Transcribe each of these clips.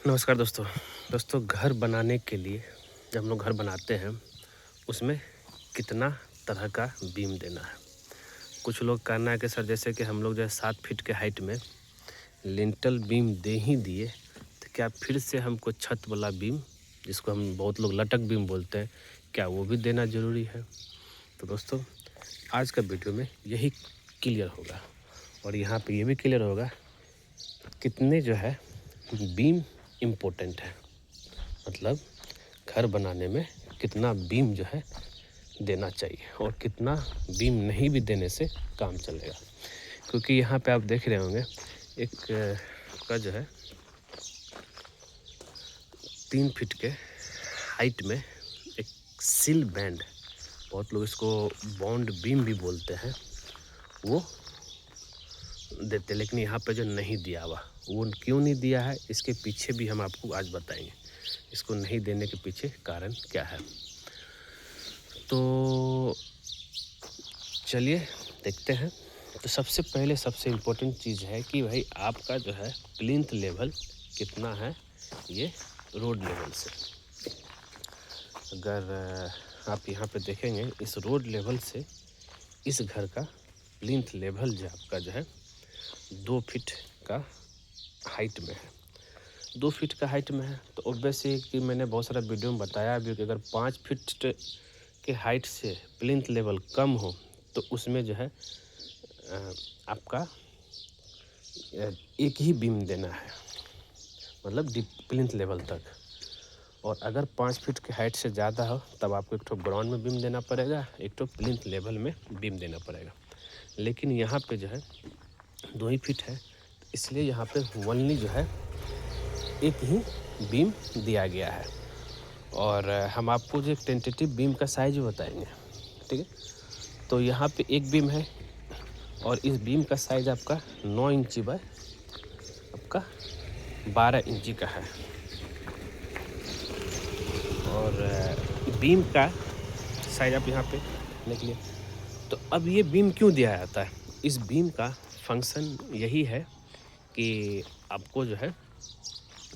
नमस्कार दोस्तों घर बनाने के लिए जब हम लोग घर बनाते हैं उसमें कितना तरह का बीम देना है। कुछ लोग कहना है कि सर जैसे कि हम लोग जो है 7 फीट के हाइट में लिंटल बीम दे ही दिए तो क्या फिर से हमको छत वाला बीम, जिसको हम बहुत लोग लटक बीम बोलते हैं, क्या वो भी देना ज़रूरी है? तो दोस्तों आज का वीडियो में यही क्लियर होगा और यहाँ पे ये भी क्लियर होगा कितने जो है बीम इम्पोर्टेंट है। मतलब घर बनाने में कितना बीम जो है देना चाहिए और कितना बीम नहीं भी देने से काम चलेगा। क्योंकि यहाँ पे आप देख रहे होंगे एक का जो है 3 फीट के हाइट में एक सिल बैंड, बहुत लोग इसको बॉन्ड बीम भी बोलते हैं, वो देते, लेकिन यहाँ पे जो नहीं दिया हुआ वो क्यों नहीं दिया है इसके पीछे भी हम आपको आज बताएंगे। इसको नहीं देने के पीछे कारण क्या है, तो चलिए देखते हैं। तो सबसे पहले सबसे इम्पोर्टेंट चीज़ है कि भाई आपका जो है प्लिंथ लेवल कितना है ये रोड लेवल से। अगर आप यहाँ पे देखेंगे इस रोड लेवल से इस घर का प्लिंथ लेवल जो आपका जो है 2 फीट का हाइट में है। 2 फीट का हाइट में है तो ऑब्वियस है कि मैंने बहुत सारा वीडियो में बताया भी कि अगर 5 फीट के हाइट से प्लिंथ लेवल कम हो तो उसमें जो है आपका एक ही बीम देना है, मतलब प्लिंथ लेवल तक। और अगर 5 फीट के हाइट से ज़्यादा हो तब आपको एक तो ग्राउंड में बीम देना पड़ेगा, एक तो प्लिंथ लेवल में बीम देना पड़ेगा। लेकिन यहाँ पे जो है 2 ही फीट है, इसलिए यहाँ पे ओनली जो है एक ही बीम दिया गया है। और हम आपको जो टेंटेटिव बीम का साइज बताएंगे, ठीक है। तो यहाँ पे एक बीम है और इस बीम का साइज आपका 9 इंची बाय आपका 12 इंची का है। और बीम का साइज आप यहाँ पे देख लिए। तो अब ये बीम क्यों दिया जाता है? इस बीम का फंक्शन यही है कि आपको जो है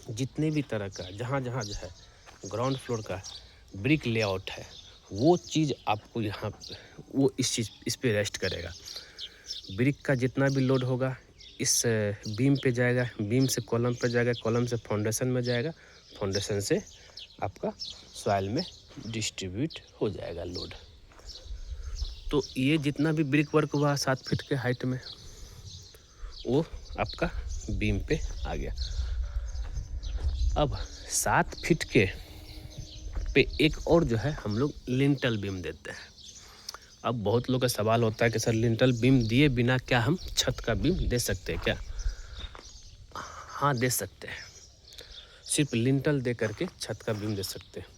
जितने भी तरह का जहाँ जो है ग्राउंड फ्लोर का ब्रिक लेआउट है वो चीज़ आपको यहाँ वो इस पे रेस्ट करेगा। ब्रिक का जितना भी लोड होगा इस बीम पे जाएगा, बीम से कॉलम पे जाएगा, कॉलम से फाउंडेशन में जाएगा, फाउंडेशन से आपका सॉइल में डिस्ट्रीब्यूट हो जाएगा लोड। तो ये जितना भी ब्रिक वर्क हुआ 7 फीट के हाइट में वो आपका बीम पे आ गया। अब 7 फीट के पे एक और जो है हम लोग लिंटल बीम देते हैं। अब बहुत लोग का सवाल होता है कि सर लिंटल बीम दिए बिना क्या हम छत का बीम दे सकते हैं क्या? हाँ दे सकते हैं, सिर्फ लिंटल दे करके छत का बीम दे सकते हैं।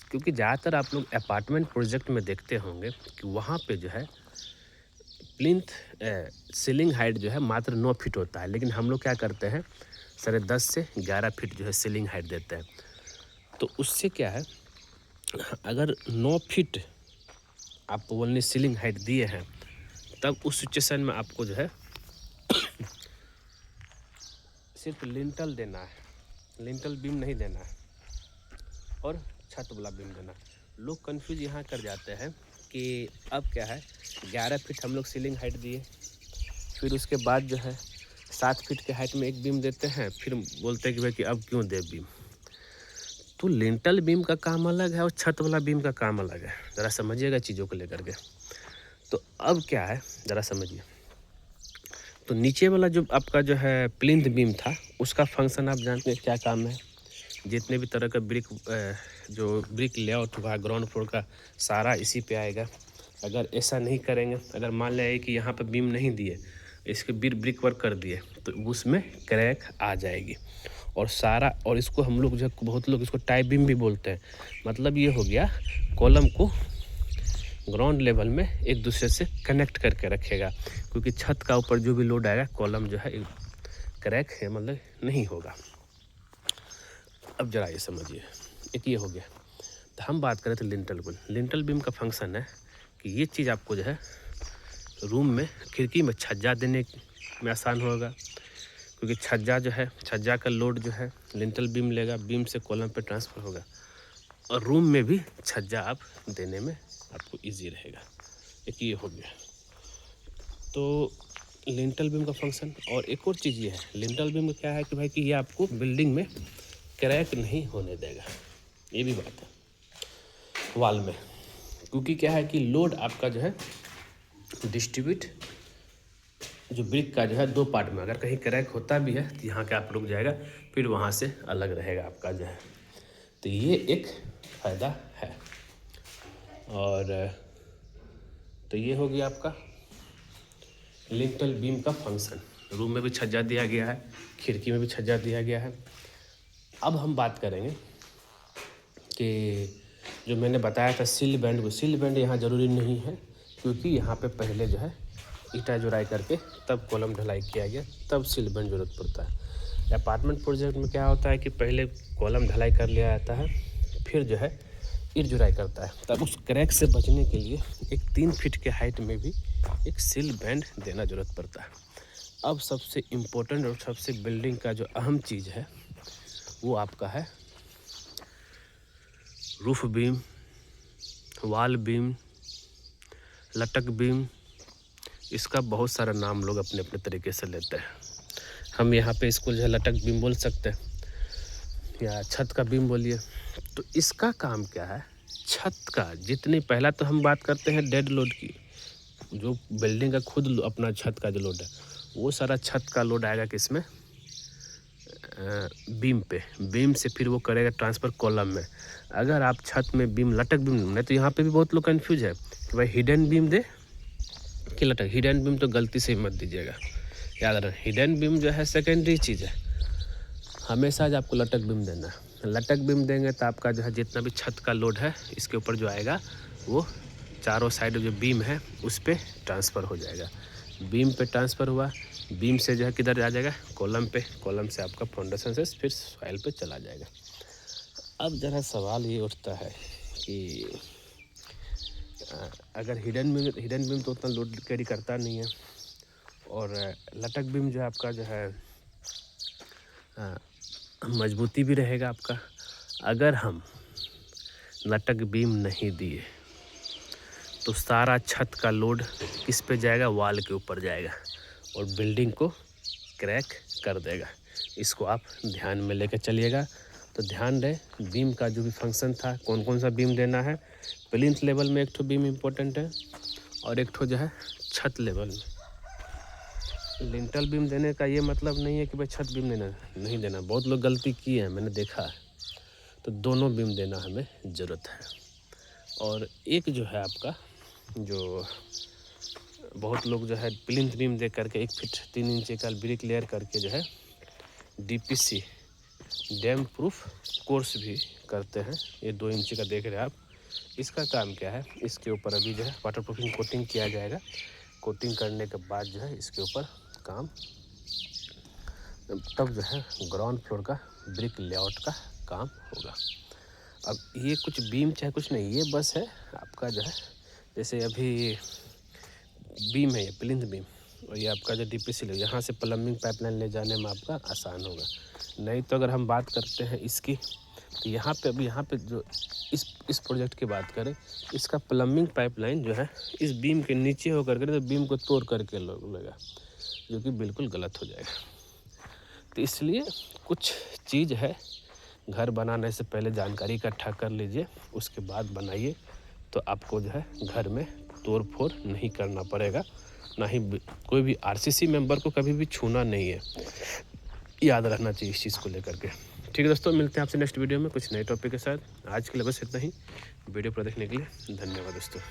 क्योंकि ज़्यादातर आप लोग अपार्टमेंट प्रोजेक्ट में देखते होंगे कि वहाँ पे जो है प्लिंथ सीलिंग हाइट जो है मात्र 9 फीट होता है, लेकिन हम लोग क्या करते हैं 10.5 से 11 फीट जो है सीलिंग हाइट देते हैं। तो उससे क्या है, अगर 9 फीट आप ओनली सीलिंग हाइट दिए हैं तब उस सिचुएशन में आपको जो है सिर्फ लिंटल देना है, लिंटल बीम नहीं देना है और छत वाला बीम देना है। लोग कंफ्यूज यहाँ कर जाते हैं कि अब क्या है 11 फीट हम लोग सीलिंग हाइट दिए, फिर उसके बाद जो है 7 फीट के हाइट में एक बीम देते हैं, फिर बोलते हैं कि भाई कि अब क्यों दे बीम। तो लिंटल बीम का काम अलग है और छत वाला बीम का काम अलग है, ज़रा समझिएगा चीज़ों को लेकर के। तो अब क्या है ज़रा समझिए। तो नीचे वाला जो आपका जो है प्लिंथ बीम था उसका फंक्शन आप जानते हैं क्या काम है। जितने भी तरह का जो ब्रिक लेआउट हुआ ग्राउंड फ्लोर का सारा इसी पे आएगा। अगर ऐसा नहीं करेंगे, अगर मान लिया कि यहाँ पे बीम नहीं दिए, इसके ब्रिक वर्क कर दिए तो उसमें क्रैक आ जाएगी और सारा, और इसको हम लोग जो बहुत लोग इसको टाई बीम भी बोलते हैं। मतलब ये हो गया कॉलम को ग्राउंड लेवल में एक दूसरे से कनेक्ट करके रखेगा, क्योंकि छत का ऊपर जो भी लोड आएगा कॉलम जो है क्रैक है मतलब नहीं होगा। अब जरा ये समझिए, एक ये हो गया। तो हम बात करें तो लिंटल बीम, लिंटल बीम का फंक्शन है कि ये चीज़ आपको जो है रूम में खिड़की में छज्जा देने में आसान होगा, क्योंकि छज्जा जो है, छज्जा का लोड जो है लिंटल बीम लेगा, बीम से कॉलम पे ट्रांसफ़र होगा और रूम में भी छज्जा आप देने में आपको इजी रहेगा। एक ये हो गया। तो लिंटल बीम का फंक्शन। और एक और चीज़ ये है, लिंटल बीम में क्या है कि भाई कि ये आपको बिल्डिंग में क्रैक नहीं होने देगा, ये भी बात है वाल में। क्योंकि क्या है कि लोड आपका जो है डिस्ट्रीब्यूट, जो ब्रिक का जो है 2 पार्ट में, अगर कहीं क्रैक होता भी है तो यहाँ के आप रुक जाएगा, फिर वहाँ से अलग रहेगा आपका जो है। तो ये एक फ़ायदा है। और तो ये हो गया आपका लिंटल बीम का फंक्शन। रूम में भी छज्जा दिया गया है, खिड़की में भी छज्जा दिया गया है। अब हम बात करेंगे कि जो मैंने बताया था सील बैंड को, सील बैंड यहाँ ज़रूरी नहीं है, क्योंकि यहाँ पे पहले जो है ईंटा जुड़ाई करके तब कॉलम ढलाई किया गया, तब सील बैंड ज़रूरत पड़ता है। अपार्टमेंट प्रोजेक्ट में क्या होता है कि पहले कॉलम ढलाई कर लिया जाता है, फिर जो है ईंट जुड़ाई करता है। तब उस क्रैक से बचने के लिए एक 3 फीट के हाइट में भी एक सील बैंड देना ज़रूरत पड़ता है। अब सबसे इम्पोर्टेंट और सबसे बिल्डिंग का जो अहम चीज़ है वो आपका है रूफ बीम, वाल बीम, लटक बीम। इसका बहुत सारा नाम लोग अपने अपने तरीके से लेते हैं। हम यहाँ पे इसको जो है लटक बीम बोल सकते हैं, या छत का बीम बोलिए। तो इसका काम क्या है, छत का जितनी, पहला तो हम बात करते हैं डेड लोड की, जो बिल्डिंग का खुद अपना छत का जो लोड है, वो सारा छत का लोड आएगा किसमें, बीम पे। बीम से फिर वो करेगा ट्रांसफ़र कॉलम में। अगर आप छत में बीम, लटक बीम नहीं, तो यहाँ पे भी बहुत लोग कंफ्यूज है कि भाई हिडन बीम दे कि लटक। हिडन बीम तो गलती से ही मत दीजिएगा, याद रखें हिडन बीम जो है सेकेंडरी चीज़ है, हमेशा आज आपको लटक बीम देना है। लटक बीम देंगे तो आपका जो है जितना भी छत का लोड है इसके ऊपर जो आएगा वो चारों साइड जो बीम है उस पर ट्रांसफ़र हो जाएगा। बीम पे ट्रांसफ़र हुआ, बीम से जो है किधर आ जाएगा, कॉलम पे, कॉलम से आपका फाउंडेशन से फिर सॉइल पे चला जाएगा। अब ज़रा सवाल ये उठता है कि अगर हिडन बीम तो उतना लोड कैरी करता नहीं है, और लटक बीम जो है आपका जो है मजबूती भी रहेगा आपका। अगर हम लटक बीम नहीं दिए तो सारा छत का लोड किस पे जाएगा, वाल के ऊपर जाएगा और बिल्डिंग को क्रैक कर देगा। इसको आप ध्यान में लेकर चलिएगा। तो ध्यान रहे, बीम का जो भी फंक्शन था, कौन कौन सा बीम देना है। प्लिंथ लेवल में एक ठो बीम इम्पोर्टेंट है और एक ठो जो है छत लेवल में। लिंटल बीम देने का ये मतलब नहीं है कि भाई छत बीम नहीं देना। बहुत लोग गलती किए हैं, मैंने देखा है। तो दोनों बीम देना हमें ज़रूरत है। और एक जो है आपका, जो बहुत लोग जो है प्लिंथ बीम दे करके 1 फीट 3 इंच का ब्रिक लेयर करके जो है DPC, डैम प्रूफ कोर्स भी करते हैं। ये 2 इंच का देख रहे हैं आप। इसका काम क्या है, इसके ऊपर अभी जो है वाटर प्रूफिंग कोटिंग किया जाएगा। कोटिंग करने के बाद जो है इसके ऊपर काम, तब जो है ग्राउंड फ्लोर का ब्रिक लेआउट का काम होगा। अब ये कुछ बीम चाहे कुछ नहीं, ये बस है आपका जो है, जैसे अभी बीम है ये प्लिंथ बीम, और ये आपका जो DPC है, यहाँ से प्लम्बिंग पाइपलाइन ले जाने में आपका आसान होगा। नहीं तो अगर हम बात करते हैं इसकी, तो यहाँ पे अभी यहाँ पे जो इस प्रोजेक्ट की बात करें, इसका प्लम्बिंग पाइपलाइन जो है इस बीम के नीचे होकर के, तो बीम को तोड़ करके लगेगा, जो कि बिल्कुल गलत हो जाएगा। तो इसलिए कुछ चीज़ है, घर बनाने से पहले जानकारी इकट्ठा कर लीजिए, उसके बाद बनाइए, तो आपको जो है घर में तोड़ फोड़ नहीं करना पड़ेगा। ना ही कोई भी RCC मेंबर को कभी भी छूना नहीं है, याद रखना चाहिए इस चीज़ को लेकर के। ठीक है दोस्तों, मिलते हैं आपसे नेक्स्ट वीडियो में कुछ नए टॉपिक के साथ। आज के लिए बस इतना ही। वीडियो पर देखने के लिए धन्यवाद दोस्तों।